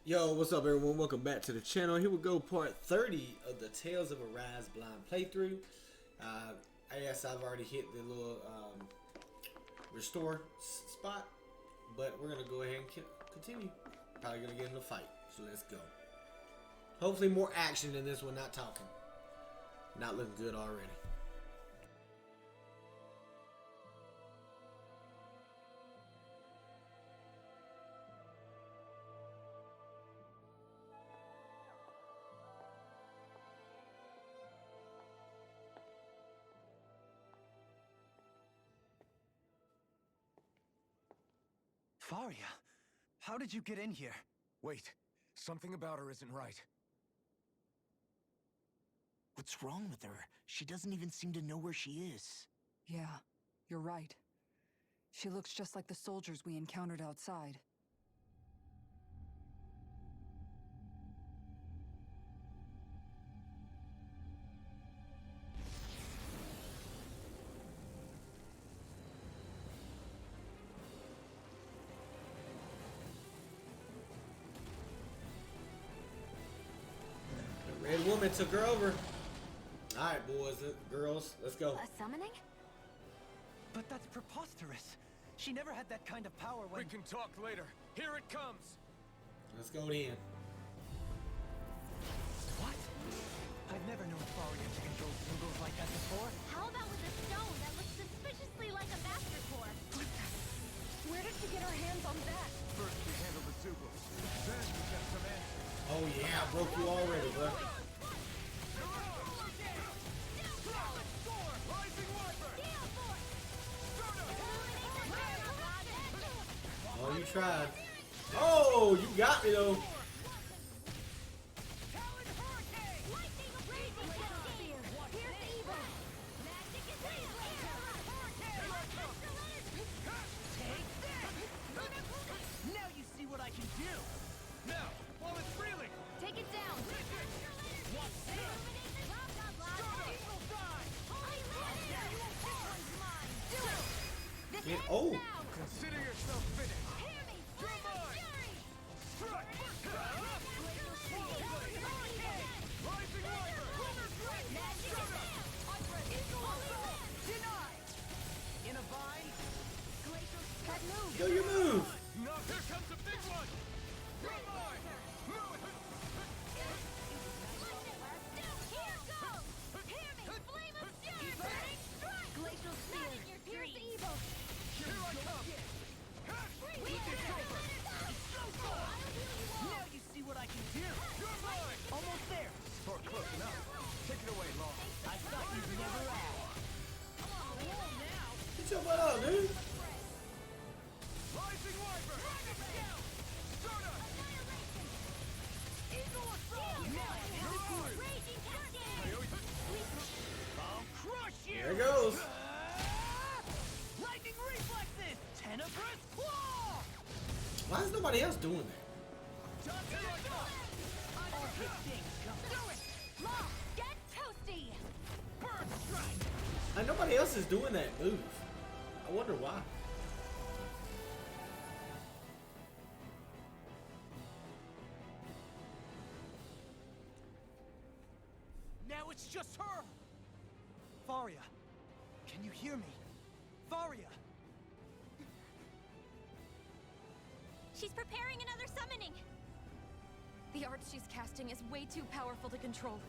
Yo, what's up everyone? Welcome back to the channel. Here we go, part 30 of the Tales of Arise blind playthrough. I guess I've already hit the little restore spot, but we're gonna go ahead and continue. Probably gonna get in a fight, so let's go. Hopefully more action than this one, not talking. Not looking good already. Faria, how did you get in here? Wait, something about her isn't right. What's wrong with her? She doesn't even seem to know where she is. Yeah, you're right. She looks just like the soldiers we encountered outside. The red woman took her over. Alright, boys and girls, let's go. A summoning? But that's preposterous. She never had that kind of power when— We can talk later. Here it comes. Let's go in. What? I've never known Faria to control symbols like that before. How about with a stone that looks suspiciously like a master core? Where did she get her hands on that? First we handle the Zugos, then we get some answers. Oh yeah, I broke you already, bro. Oh, you tried. Oh, you got me though. Now you see what I can do! Now, while it's reeling! Take it down! Get, oh, Consider yourself finished! Hear me! You're mine! Strike! Rising Wiper! In a vine? yo, you move. No, here comes a big one! You're mine! Here goes! Hear me! Flame of fury! Burning strike! Glacial spear! Here's the evil! Here I come! Now you see what I can do! You're mine! Almost there! Or close enough. Take it away, Law. I thought you'd never ask. Get your butt up, dude. Rising Wiper! Stardust! Raging cascade! I'll crush you! There it goes. Lightning reflexes! Tenebrous claw! Why is nobody else doing that? All his things come. Do it! Law, get toasty! Bird strike! Like, nobody else is doing that move. I wonder why. Now it's just her! Faria, can you hear me? Faria! She's preparing another summoning! The art she's casting is way too powerful to control.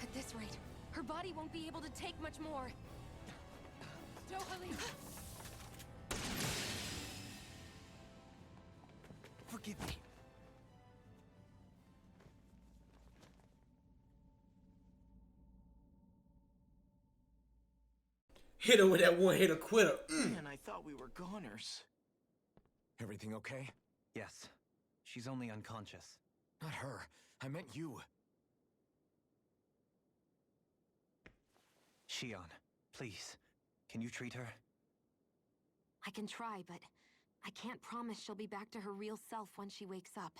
At this rate, her body won't be able to take much more. Forgive me. Hit her with that one hitter quitter. Man, I thought we were goners. Everything okay? Yes, she's only unconscious. Not her. I meant you. Shion, please, can you treat her? I can try, but I can't promise she'll be back to her real self when she wakes up.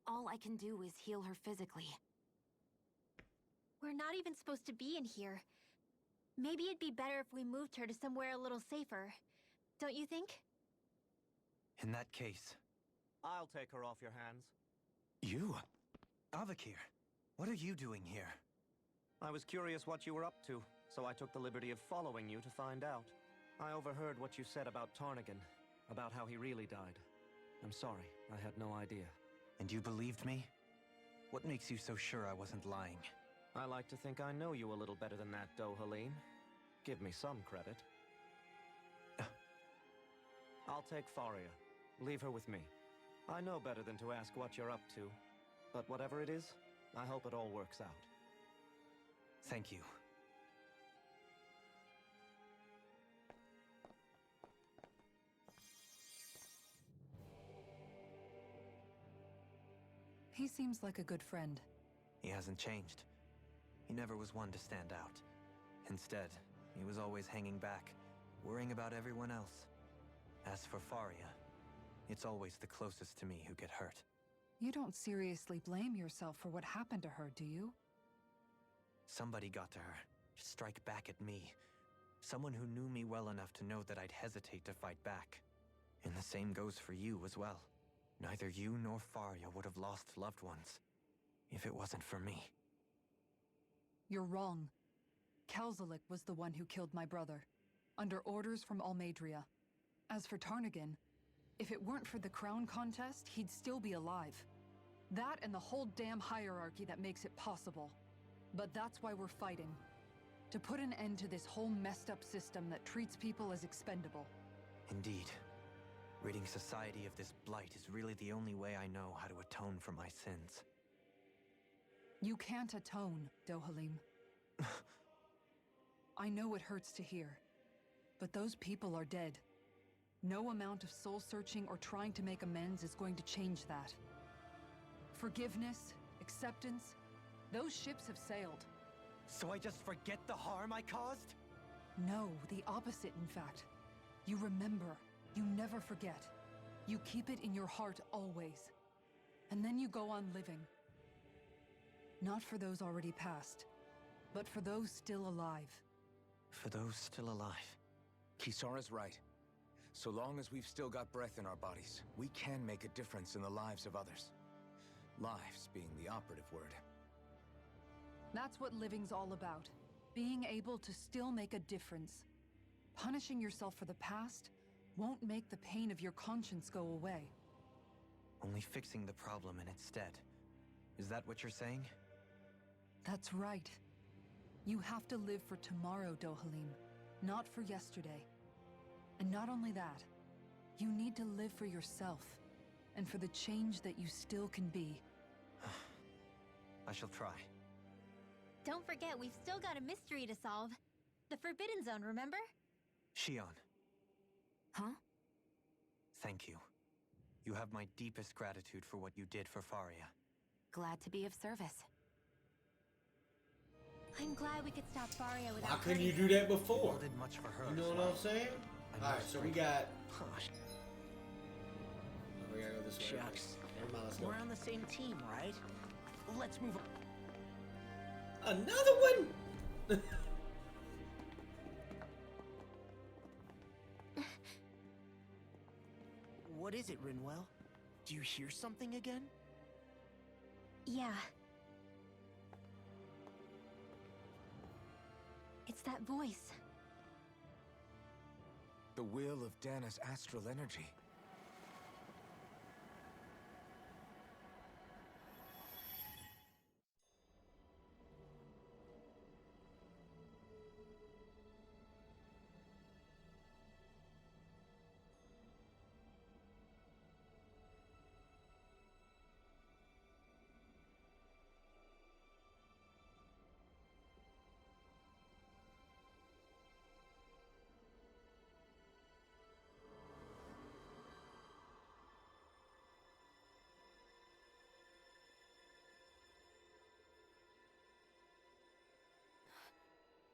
All I can do is heal her physically. We're not even supposed to be in here. Maybe it'd be better if we moved her to somewhere a little safer. Don't you think? In that case, I'll take her off your hands. You? Avakir, what are you doing here? I was curious what you were up to, so I took the liberty of following you to find out. I overheard what you said about Tarnigan, about how he really died. I'm sorry, I had no idea. And you believed me? What makes you so sure I wasn't lying? I like to think I know you a little better than that, Dohalim. Give me some credit. I'll take Faria. Leave her with me. I know better than to ask what you're up to. But whatever it is, I hope it all works out. Thank you. He seems like a good friend. He hasn't changed. He never was one to stand out. Instead, he was always hanging back, worrying about everyone else. As for Faria, it's always the closest to me who get hurt. You don't seriously blame yourself for what happened to her, do you? Somebody got to her, to strike back at me. Someone who knew me well enough to know that I'd hesitate to fight back. And the same goes for you as well. Neither you nor Faria would have lost loved ones if it wasn't for me. You're wrong. Kelzelik was the one who killed my brother, under orders from Almadria. As for Tarnigan, if it weren't for the crown contest, he'd still be alive. That and the whole damn hierarchy that makes it possible. But that's why we're fighting. To put an end to this whole messed up system that treats people as expendable. Indeed. Ridding society of this blight is really the only way I know how to atone for my sins. You can't atone, Dohalim. I know it hurts to hear, but those people are dead. No amount of soul-searching or trying to make amends is going to change that. Forgiveness, acceptance, those ships have sailed. So I just forget the harm I caused? No, the opposite, in fact. You remember. You never forget. You keep it in your heart always. And then you go on living. Not for those already passed, but for those still alive. For those still alive. Kisara's right. So long as we've still got breath in our bodies, we can make a difference in the lives of others. Lives being the operative word. That's what living's all about. Being able to still make a difference. Punishing yourself for the past won't make the pain of your conscience go away. Only fixing the problem in its stead. Is that what you're saying? That's right. You have to live for tomorrow, Dohalim, not for yesterday. And not only that, you need to live for yourself, and for the change that you still can be. I shall try. Don't forget, we've still got a mystery to solve. The Forbidden Zone, remember? Shion. Huh? Thank you. You have my deepest gratitude for what you did for Faria. Glad to be of service. I'm glad we could stop Faria without Why couldn't you hurting do her. that before? You did much for her. You know as what well. I'm saying? I'm Alright, most so we grateful. got... Gosh, We gotta go this way. shucks. Never mind, let's go. We're on the same team, right? Let's move on. Another one? What is it, Rinwell? Do you hear something again? Yeah. It's that voice. The will of Dahna's astral energy.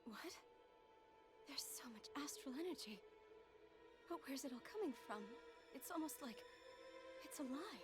What? There's so much astral energy. But where's it all coming from? It's almost like it's alive.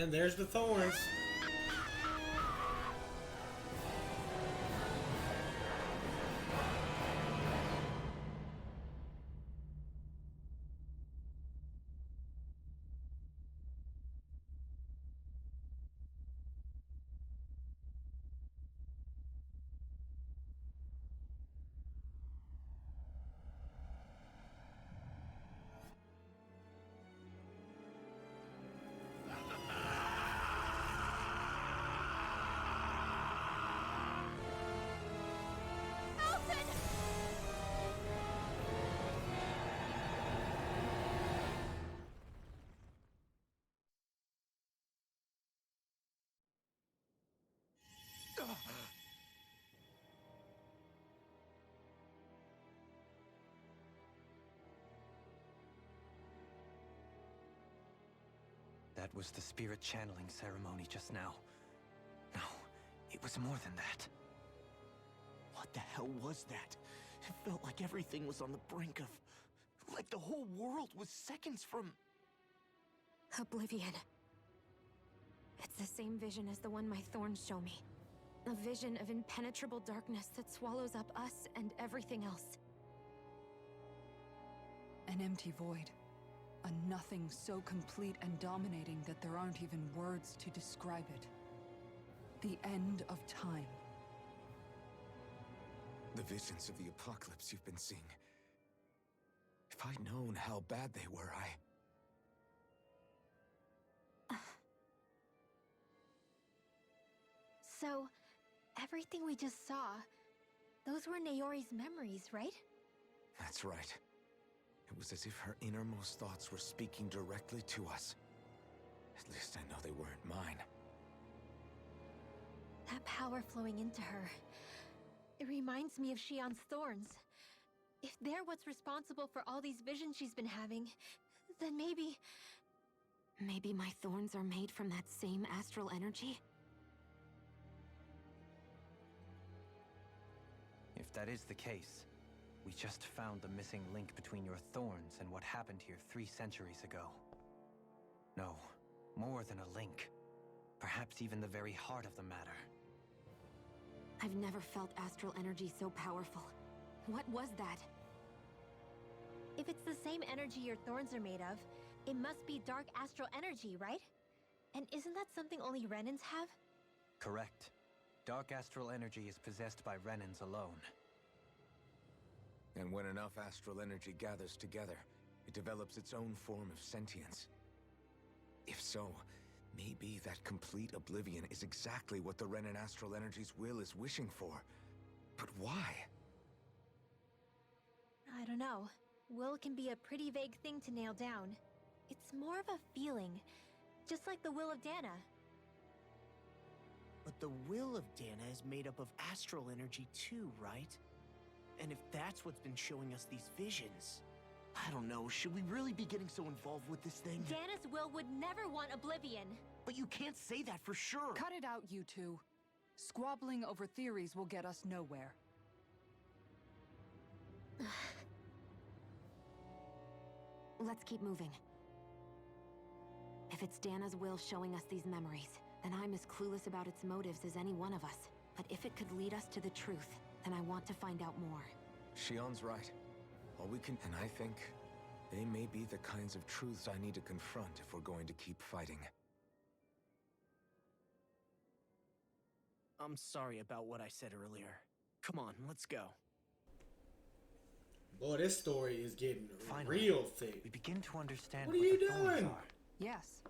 And there's the thorns. That was the spirit channeling ceremony just now. No, it was more than that. What the hell was that? It felt like everything was on the brink of... like the whole world was seconds from... Oblivion. It's the same vision as the one my thorns show me. A vision of impenetrable darkness that swallows up us and everything else. An empty void. A nothing so complete and dominating that there aren't even words to describe it. The end of time. The visions of the apocalypse you've been seeing. If I'd known how bad they were, So, everything we just saw, those were Naori's memories, right? That's right. It was as if her innermost thoughts were speaking directly to us. At least I know they weren't mine. That power flowing into her. It reminds me of Shion's thorns. If they're what's responsible for all these visions she's been having, then maybe... Maybe my thorns are made from that same astral energy? If that is the case, we just found the missing link between your thorns and what happened here 3 centuries ago. No, more than a link. Perhaps even the very heart of the matter. I've never felt astral energy so powerful. What was that? If it's the same energy your thorns are made of, it must be dark astral energy, right? And isn't that something only Renans have? Correct. Dark astral energy is possessed by Renans alone. And when enough astral energy gathers together, it develops its own form of sentience. If so, maybe that complete oblivion is exactly what the Renan astral energy's will is wishing for. But why? I don't know. Will can be a pretty vague thing to nail down. It's more of a feeling, just like the will of Dahna. But the will of Dahna is made up of astral energy too, right? And if that's what's been showing us these visions... I don't know, should we really be getting so involved with this thing? Dahna's will would never want oblivion. But you can't say that for sure! Cut it out, you two. Squabbling over theories will get us nowhere. Let's keep moving. If it's Dahna's will showing us these memories, then I'm as clueless about its motives as any one of us. But if it could lead us to the truth, then I want to find out more. Shion's right. All we can... And I think they may be the kinds of truths I need to confront if we're going to keep fighting. I'm sorry about what I said earlier. Come on, let's go. Boy, this story is getting Finally, real thick. We begin to understand What are you the thorns doing? are. Yes,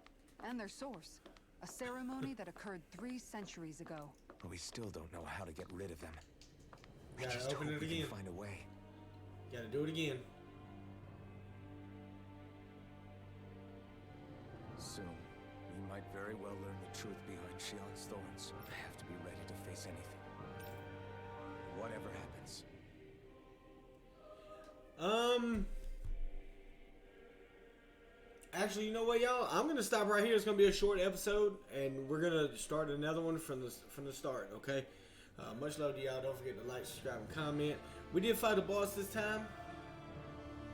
and their source. A ceremony that occurred 3 centuries ago. But we still don't know how to get rid of them. I Gotta just open hope it we again. can find a way. Gotta do it again. Soon, we might very well learn the truth behind Shion's thorns. I have to be ready to face anything. Whatever happens. Actually, you know what, y'all? I'm gonna stop right here. It's gonna be a short episode, and we're gonna start another one from the start. Okay. Much love to y'all. Don't forget to like, subscribe, and comment. We did fight a boss this time,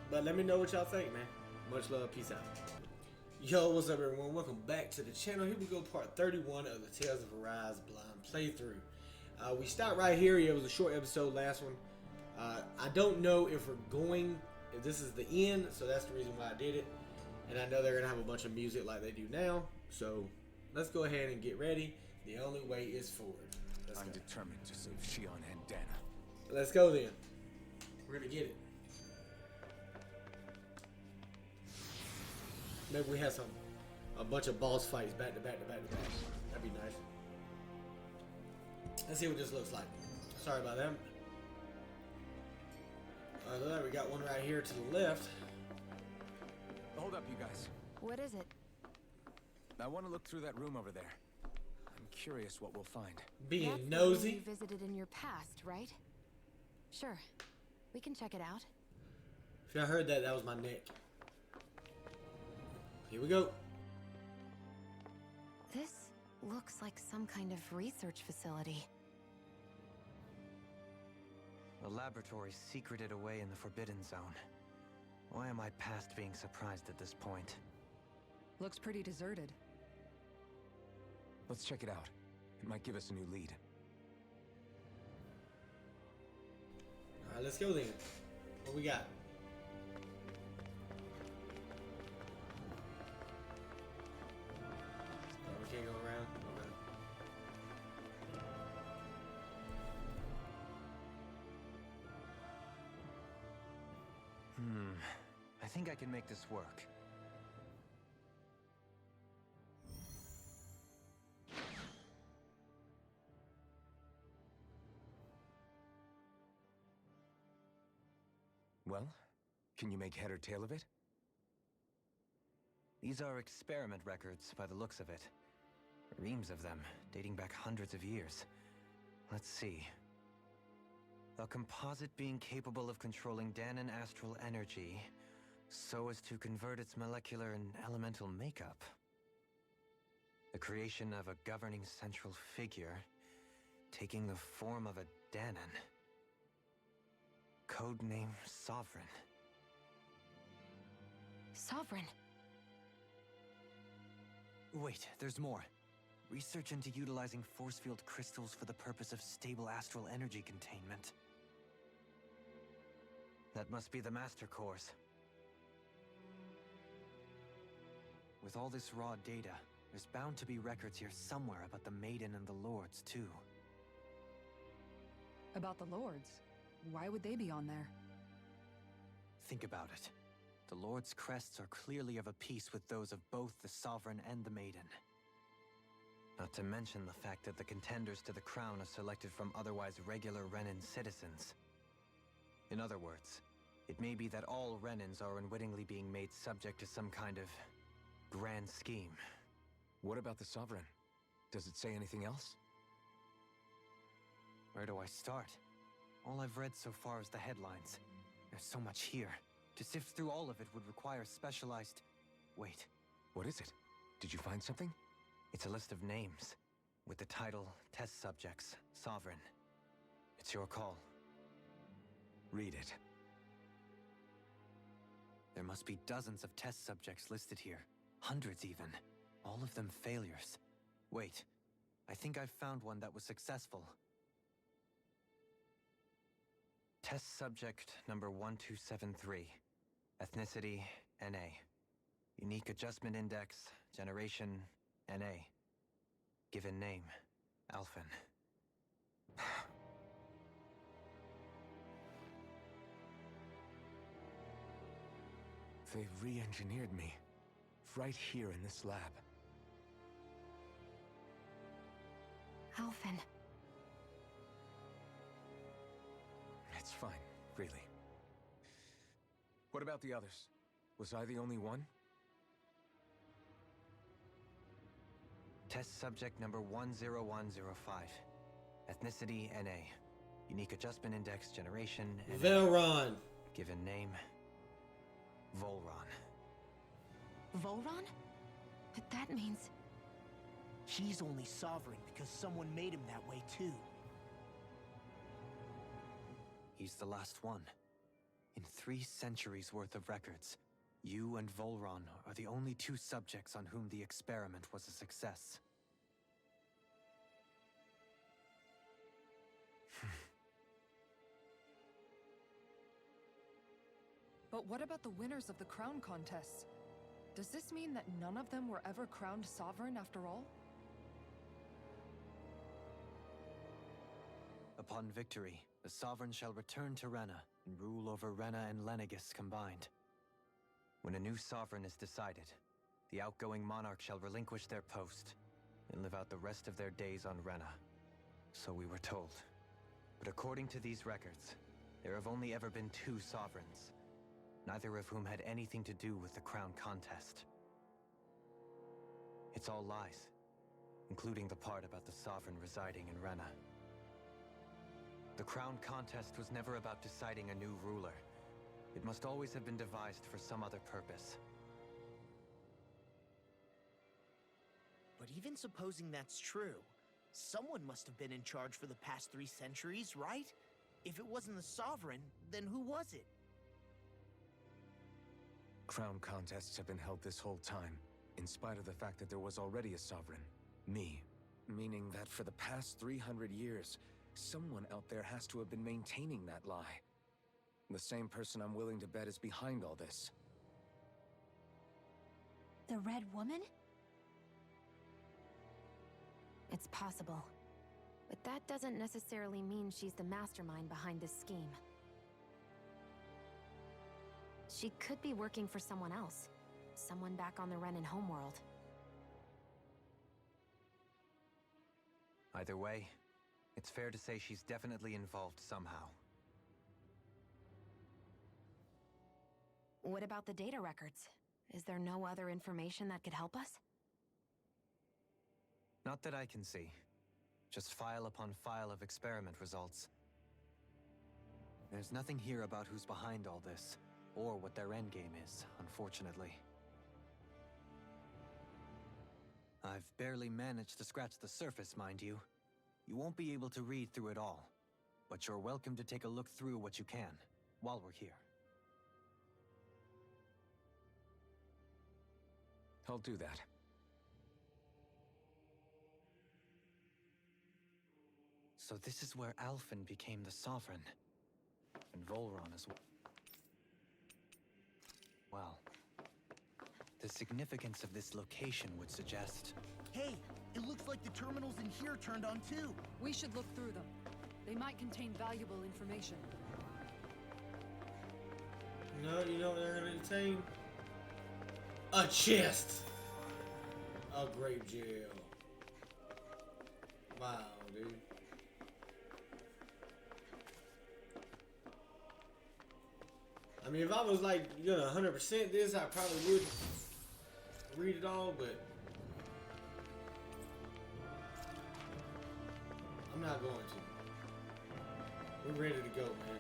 but let me know what y'all think, man. Much love. Peace out. Yo, what's up everyone? Welcome back to the channel. Here we go, part 31 of the Tales of Arise blind playthrough. We stopped right here. It was a short episode, last one. I don't know if this is the end, so that's the reason why I did it. And I know they're gonna have a bunch of music like they do now, so let's go ahead and get ready. The only way is forward. I'm determined to save Shion and Dahna. Let's go then. We're gonna get it. Maybe we have a bunch of boss fights back to back to back to back. That'd be nice. Let's see what this looks like. Sorry about that. We got one right here to the left. Hold up, you guys. What is it? I want to look through that room over there. I'm curious what we'll find. Being That's nosy. the room you visited in your past, right? Sure. We can check it out. If y'all heard that, that was my neck. Here we go. This looks like some kind of research facility. A laboratory secreted away in the Forbidden Zone. Why am I past being surprised at this point? Looks pretty deserted. Let's check it out. It might give us a new lead. Alright, let's go then. What we got? Oh, we can't go around? Okay. I think I can make this work. Well, can you make head or tail of it? These are experiment records by the looks of it. Reams of them, dating back hundreds of years. Let's see. A composite being capable of controlling Dahnan astral energy so as to convert its molecular and elemental makeup. The creation of a governing central figure taking the form of a Dahnan. Codename Sovereign. Sovereign. Wait, there's more. Research into utilizing force field crystals for the purpose of stable astral energy containment. That must be the master cores. With all this raw data, there's bound to be records here somewhere about the Maiden and the Lords, too. About the Lords? Why would they be on there? Think about it. The Lord's crests are clearly of a piece with those of both the Sovereign and the Maiden. Not to mention the fact that the contenders to the crown are selected from otherwise regular Renan citizens. In other words, it may be that all Renans are unwittingly being made subject to some kind of grand scheme. What about the Sovereign? Does it say anything else? Where do I start? All I've read so far is the headlines. There's so much here. To sift through all of it would require specialized... Wait. What is it? Did you find something? It's a list of names, with the title Test Subjects, Sovereign. It's your call. Read it. There must be dozens of test subjects listed here. Hundreds even. All of them failures. Wait, I think I've found one that was successful. Test subject number 1273. Ethnicity, NA. Unique adjustment index, generation, NA. Given name, Alphen. They've re-engineered me. Right here in this lab. Alphen. It's fine, really. What about the others? Was I the only one? Test subject number 10105. Ethnicity, NA. Unique adjustment index, generation, NA. Velron. Given name, Volron. Volron? But that means... He's only sovereign because someone made him that way too. He's the last one. In 3 centuries worth of records, You and Volron are the only two subjects on whom the experiment was a success. But what about the winners of the crown contests? Does this mean that none of them were ever crowned sovereign after all? Upon victory, the Sovereign shall return to Rena and rule over Rena and Lenegis combined. When a new Sovereign is decided, the outgoing monarch shall relinquish their post and live out the rest of their days on Rena. So we were told. But according to these records, there have only ever been two Sovereigns, neither of whom had anything to do with the crown contest. It's all lies, including the part about the Sovereign residing in Rena. The crown contest was never about deciding a new ruler. It must always have been devised for some other purpose. But even supposing that's true, someone must have been in charge for the past 3 centuries, right? If it wasn't the Sovereign, then who was it? Crown contests have been held this whole time, in spite of the fact that there was already a Sovereign. Me. Meaning that for the past 300 years, someone out there has to have been maintaining that lie. The same person I'm willing to bet is behind all this. The Red Woman? It's possible. But that doesn't necessarily mean she's the mastermind behind this scheme. She could be working for someone else. Someone back on the Renan homeworld. Either way, it's fair to say she's definitely involved somehow. What about the data records? Is there no other information that could help us? Not that I can see. Just file upon file of experiment results. There's nothing here about who's behind all this, or what their endgame is, unfortunately. I've barely managed to scratch the surface, mind you. You won't be able to read through it all, but you're welcome to take a look through what you can, while we're here. I'll do that. So this is where Alphen became the Sovereign. And Volron as well. The significance of this location would suggest... Hey, it looks like the terminals in here turned on too. We should look through them. They might contain valuable information. No, you know what they're gonna contain? A chest! A grape gel. Wow, dude. I mean, if I was like, you know, 100% this, I probably would read it all, but I'm not going to. We're ready to go, man.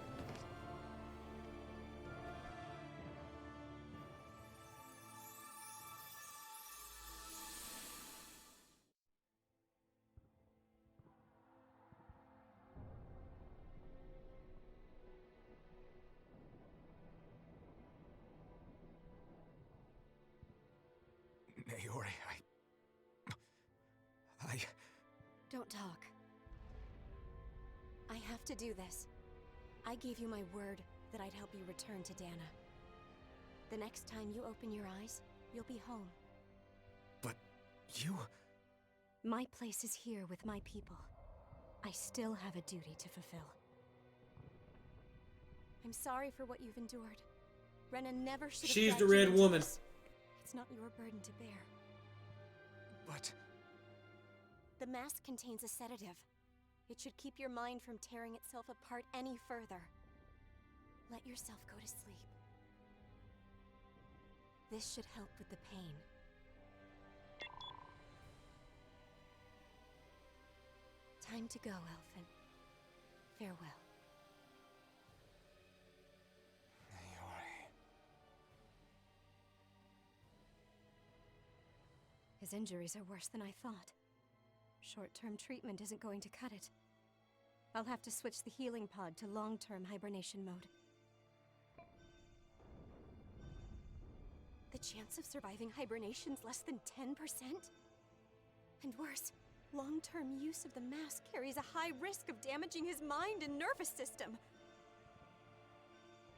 Naori, Don't talk. I have to do this. I gave you my word that I'd help you return to Dahna. The next time you open your eyes, you'll be home. But you... My place is here with my people. I still have a duty to fulfill. I'm sorry for what you've endured. Rena never should have She's dragged the you Red into Woman. this. It's not your burden to bear. But... The mask contains a sedative. It should keep your mind from tearing itself apart any further. Let yourself go to sleep. This should help with the pain. Time to go, Elfin. Farewell. Naori... His injuries are worse than I thought. Short-term treatment isn't going to cut it. I'll have to switch the healing pod to long-term hibernation mode. chance of surviving hibernation's less than 10%? And worse, long-term use of the mask carries a high risk of damaging his mind and nervous system.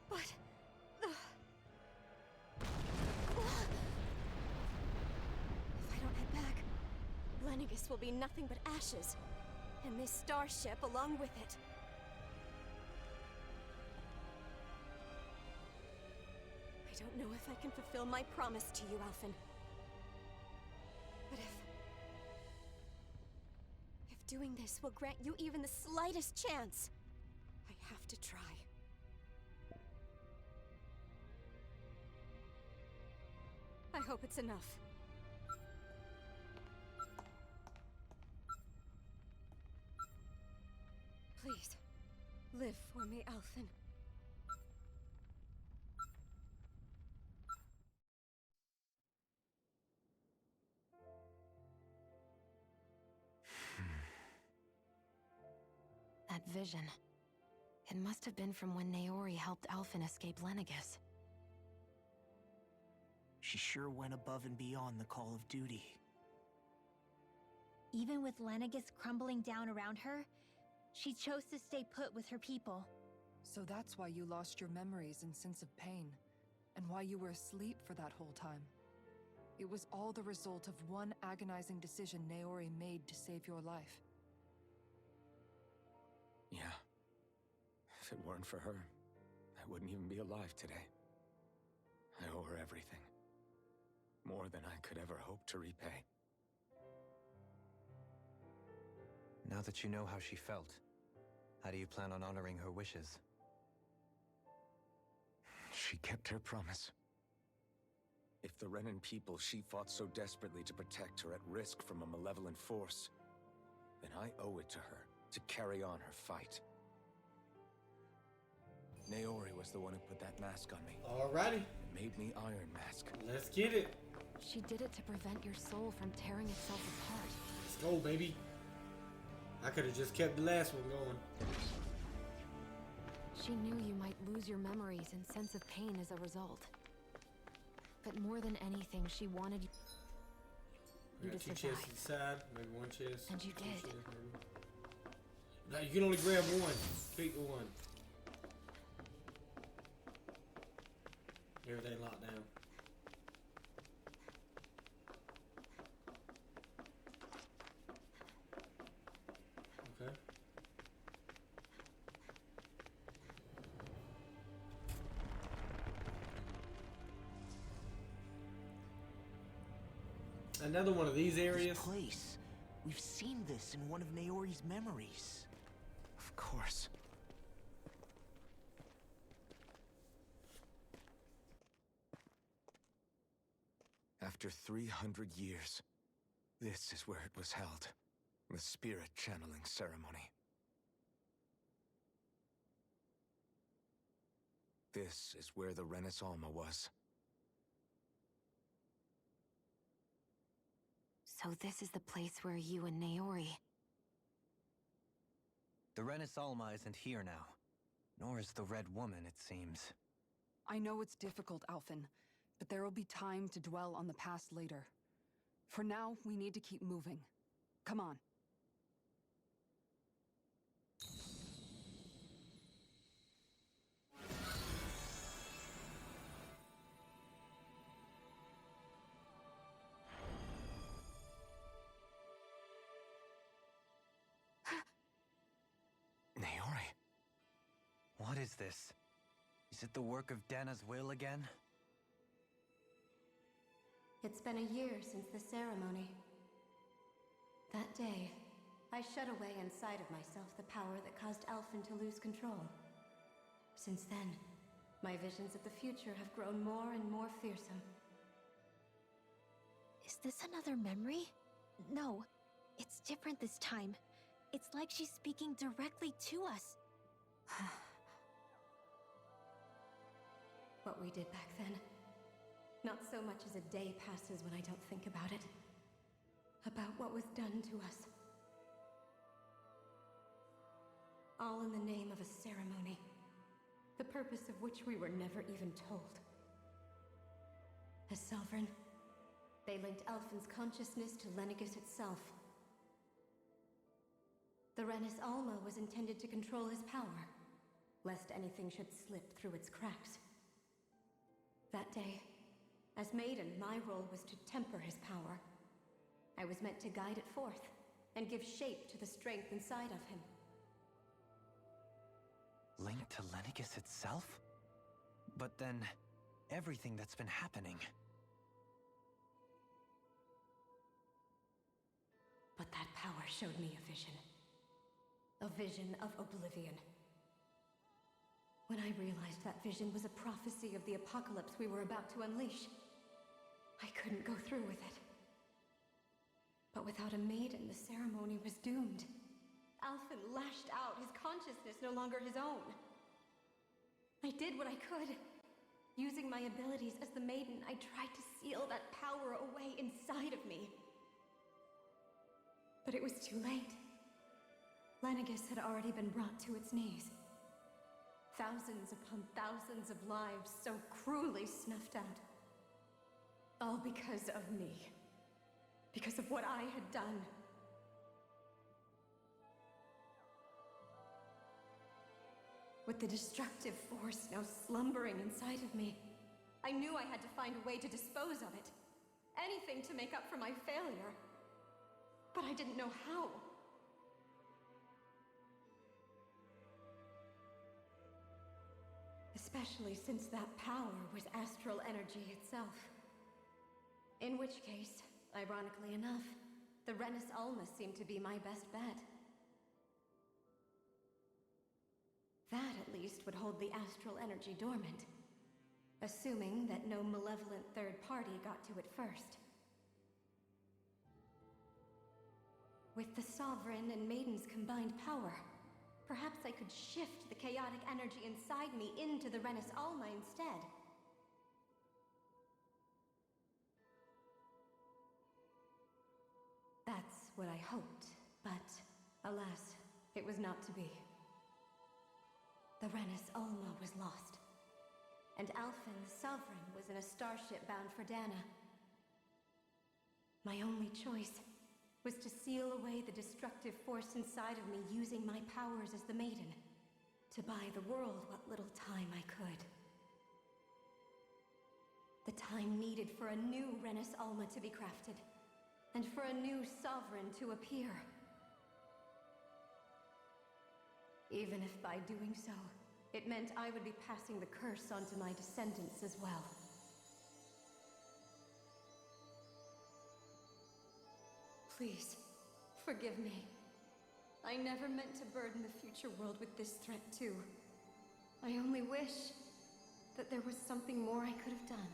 But... if I don't head back, Lenegis will be nothing but ashes, and this starship along with it. I don't know if I can fulfill my promise to you, Alphen. But if doing this will grant you even the slightest chance, I have to try. I hope it's enough. Please, live for me, Alphen. That vision. It must have been from when Naori helped Alphen escape Lenegis. She sure went above and beyond the call of duty. Even with Lenegis crumbling down around her, she chose to stay put with her people. So that's why you lost your memories and sense of pain, and why you were asleep for that whole time. It was all the result of one agonizing decision Naori made to save your life. Yeah. If it weren't for her, I wouldn't even be alive today. I owe her everything. More than I could ever hope to repay. Now that you know how she felt, how do you plan on honoring her wishes? She kept her promise. If the Renan people she fought so desperately to protect are at risk from a malevolent force, then I owe it to her to carry on her fight. Naori was the one who put that mask on me. Alrighty. It made me Iron Mask. Let's get it. She did it to prevent your soul from tearing itself apart. Let's go, baby. I could have just kept the last one going. She knew you might lose your memories and sense of pain as a result. But more than anything, she wanted you We got to two survive. chests inside, maybe one chest. And you two did. chests, maybe. No, you can only grab one. Pick the one. Everything locked down. Okay. Another one of these areas. This place. We've seen this in one of Naori's memories. Of course. After 300 years, this is where it was held. The spirit channeling ceremony. This is where the Renis Alma was. So this is the place where you and Naori... The Renans Alma isn't here now. Nor is the Red Woman, it seems. I know it's difficult, Alphen, but there will be time to dwell on the past later. For now, we need to keep moving. Come on. Naori. What is this? Is it the work of Dana's will again? It's been a year since the ceremony. That day, I shut away inside of myself the power that caused Alphen to lose control. Since then, my visions of the future have grown more and more fearsome. Is this another memory? No, it's different this time. It's like she's speaking directly to us. What we did back then. Not so much as a day passes when I don't think about it. About what was done to us. All in the name of a ceremony. The purpose of which we were never even told. As Sovereign, they linked Alphen's consciousness to Lenegis itself. The Renans Alma was intended to control his power, lest anything should slip through its cracks. That day, as Maiden, my role was to temper his power. I was meant to guide it forth, and give shape to the strength inside of him. Linked to Lenegis itself? But then, everything that's been happening... But that power showed me a vision. A vision of oblivion. When I realized that vision was a prophecy of the apocalypse we were about to unleash, I couldn't go through with it. But without a maiden, the ceremony was doomed. Alphen lashed out, his consciousness no longer his own. I did what I could. Using my abilities as the maiden, I tried to seal that power away inside of me. But it was too late. Lenegis had already been brought to its knees. Thousands upon thousands of lives so cruelly snuffed out. All because of me. Because of what I had done. With the destructive force now slumbering inside of me, I knew I had to find a way to dispose of it. Anything to make up for my failure. But I didn't know how. Especially since that power was astral energy itself. In which case, ironically enough, the Renans Alma seemed to be my best bet. That, at least, would hold the astral energy dormant. Assuming that no malevolent third party got to it first. With the Sovereign and Maiden's combined power, perhaps I could shift the chaotic energy inside me into the Renans Alma instead. That's what I hoped, but alas, it was not to be. The Renans Alma was lost, and Alphen, the Sovereign, was in a starship bound for Dahna. My only choice was to seal away the destructive force inside of me using my powers as the Maiden, to buy the world what little time I could. The time needed for a new Renans Alma to be crafted, and for a new Sovereign to appear. Even if by doing so, it meant I would be passing the curse on to my descendants as well. Please, forgive me. I never meant to burden the future world with this threat too. I only wish that there was something more I could have done.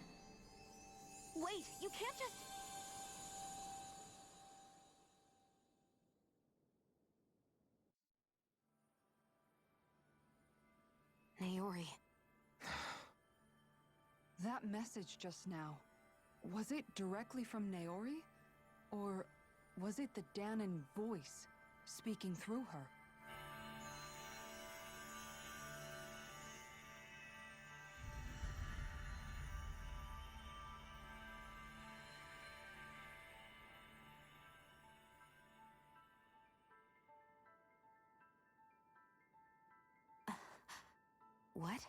Wait, you can't just... Naori. That message just now, was it directly from Naori? Or was it the Dahnan voice speaking through her? What?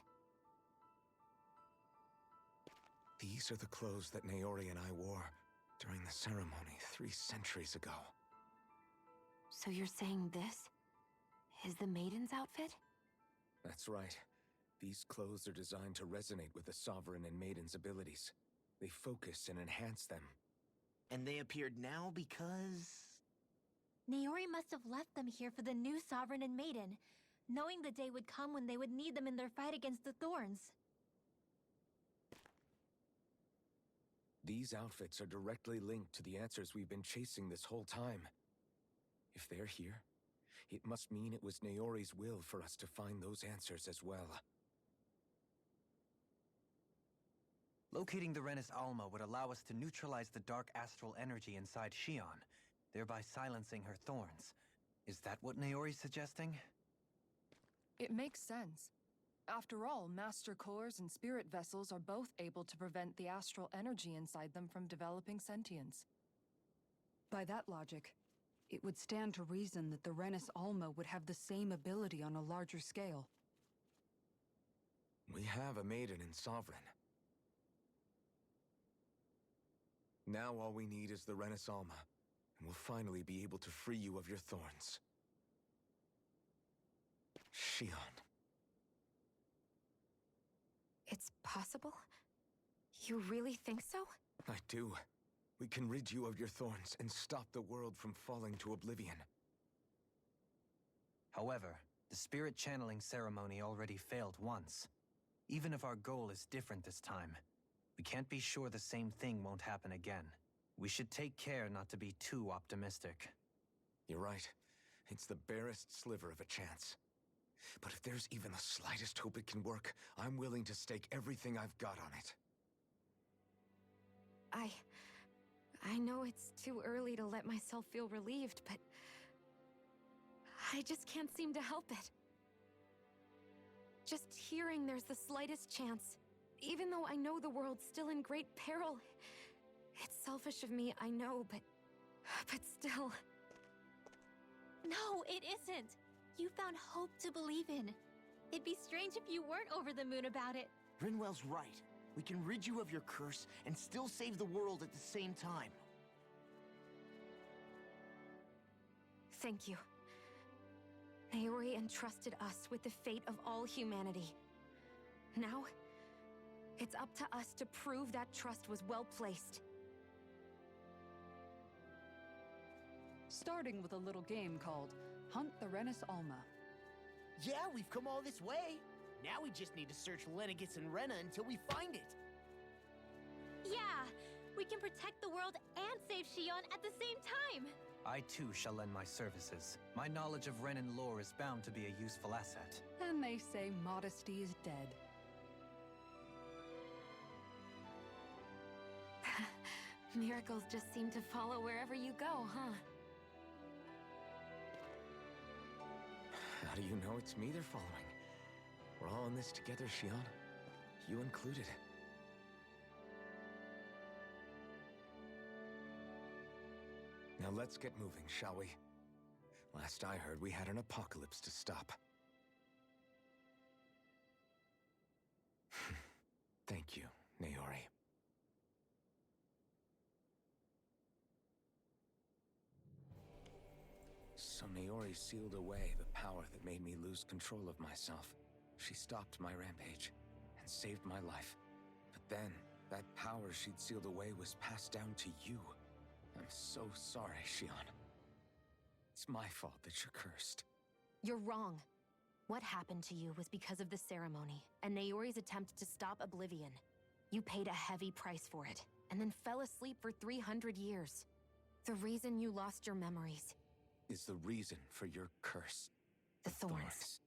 These are the clothes that Naori and I wore during the ceremony 3 centuries ago. So you're saying this is the Maiden's outfit? That's right. These clothes are designed to resonate with the Sovereign and Maiden's abilities. They focus and enhance them. And they appeared now because... Naori must have left them here for the new Sovereign and Maiden, knowing the day would come when they would need them in their fight against the Thorns. These outfits are directly linked to the answers we've been chasing this whole time. If they're here, it must mean it was Naori's will for us to find those answers as well. Locating the Renans Alma would allow us to neutralize the dark astral energy inside Xion, thereby silencing her thorns. Is that what Naori's suggesting? It makes sense. After all, Master Cores and Spirit Vessels are both able to prevent the astral energy inside them from developing sentience. By that logic, it would stand to reason that the Renans Alma would have the same ability on a larger scale. We have a maiden and sovereign. Now all we need is the Renans Alma, and we'll finally be able to free you of your thorns. Shion. It's possible? You really think so? I do. We can rid you of your thorns and stop the world from falling to oblivion. However, the spirit channeling ceremony already failed once. Even if our goal is different this time, we can't be sure the same thing won't happen again. We should take care not to be too optimistic. You're right. It's the barest sliver of a chance. But if there's even the slightest hope it can work, I'm willing to stake everything I've got on it. I know it's too early to let myself feel relieved, but I just can't seem to help it. Just hearing there's the slightest chance, even though I know the world's still in great peril. It's selfish of me, I know, but still. No, it isn't. You found hope to believe in. It'd be strange if you weren't over the moon about it. Rinwell's right. We can rid you of your curse and still save the world at the same time. Thank you. Naori entrusted us with the fate of all humanity. Now, it's up to us to prove that trust was well placed. Starting with a little game called Hunt the Renans Alma. Yeah, we've come all this way. Now we just need to search Lenegis and Rena until we find it. Yeah, we can protect the world and save Shion at the same time. I too shall lend my services. My knowledge of Renan lore is bound to be a useful asset. And they say modesty is dead. Miracles just seem to follow wherever you go, huh? How do you know it's me they're following? We're all in this together, Shion. You included. Now let's get moving, shall we? Last I heard, we had an apocalypse to stop. Thank you, Naori. So Naori sealed away the power that made me lose control of myself. She stopped my rampage and saved my life. But then, that power she'd sealed away was passed down to you. I'm so sorry, Shion. It's my fault that you're cursed. You're wrong. What happened to you was because of the ceremony, and Naori's attempt to stop Oblivion. You paid a heavy price for it, and then fell asleep for 300 years. The reason you lost your memories is the reason for your curse. The thorns.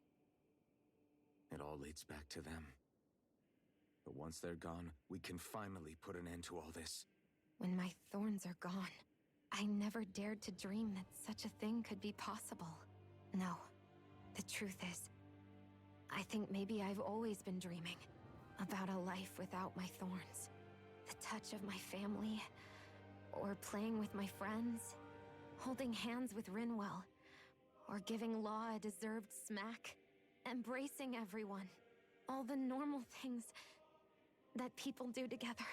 It all leads back to them. But once they're gone, we can finally put an end to all this. When my thorns are gone, I never dared to dream that such a thing could be possible. No, the truth is, I think maybe I've always been dreaming about a life without my thorns. The touch of my family, or playing with my friends, holding hands with Rinwell, or giving Law a deserved smack, embracing everyone. All the normal things that people do together.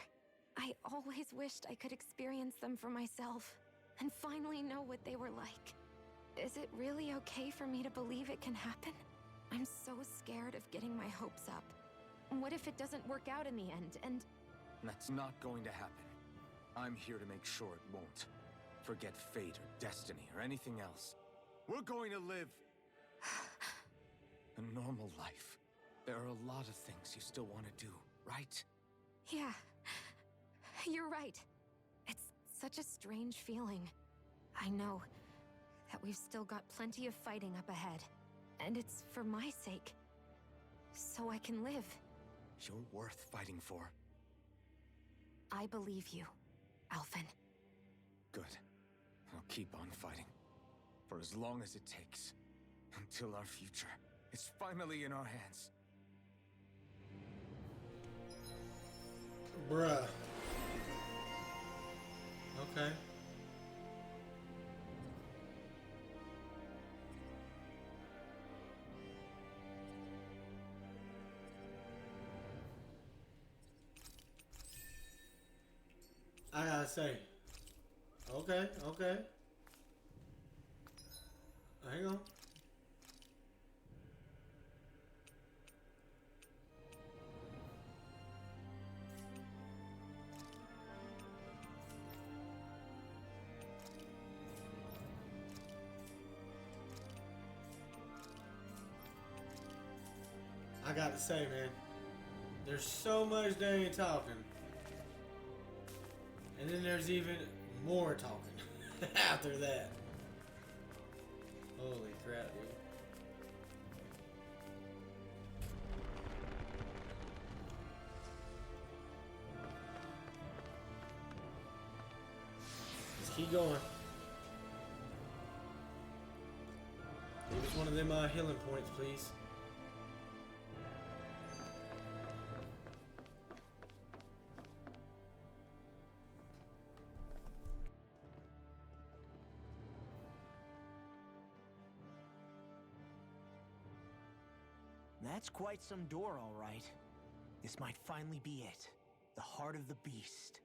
I always wished I could experience them for myself, and finally know what they were like. Is it really okay for me to believe it can happen? I'm so scared of getting my hopes up. What if it doesn't work out in the end, and... That's not going to happen. I'm here to make sure it won't. Forget fate or destiny or anything else. We're going to live a normal life. There are a lot of things you still want to do, right? Yeah, you're right. It's such a strange feeling. I know that we've still got plenty of fighting up ahead, and it's for my sake, so I can live. You're worth fighting for. I believe you, Alphen. Good. I'll keep on fighting. For as long as it takes. Until our future is finally in our hands. Bruh. Okay. I gotta say. Okay, okay. Hang on. I gotta say, man, there's so much they ain't talking. And then there's even more talking after that. Holy crap, dude. Let's keep going. Give us one of them healing points, please. That's quite some door, all right. This might finally be it. The heart of the beast.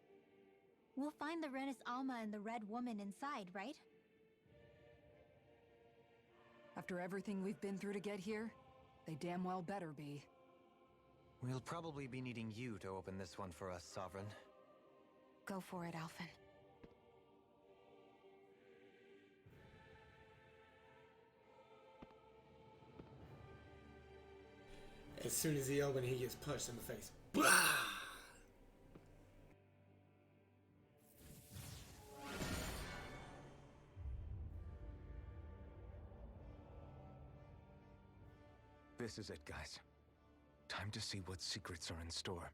We'll find the Renis Alma and the Red Woman inside, right? After everything we've been through to get here, they damn well better be. We'll probably be needing you to open this one for us, Sovereign. Go for it, Alphen. As soon as he opens, he gets punched in the face. Blah! This is it, guys. Time to see what secrets are in store.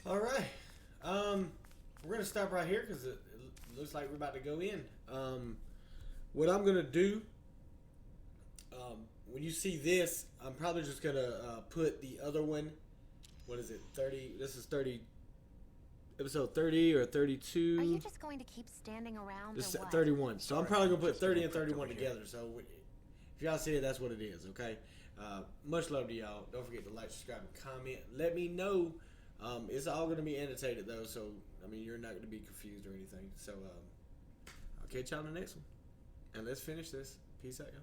All right. We're gonna stop right here because it looks like we're about to go in. What I'm gonna do, when you see this, I'm probably just gonna put the other one. What is it? 30. This is 30. Episode 30 or 32. Are you just going to keep standing around? This or is what? 31. So I'm probably gonna put Just 30 real and quick 31 over here. together. So if y'all see it, that's what it is. Okay. Much love to y'all. Don't forget to like, subscribe, and comment. Let me know. It's all gonna be annotated though, so I mean you're not gonna be confused or anything. So I'll catch y'all in the next one, and let's finish this. Peace out, y'all.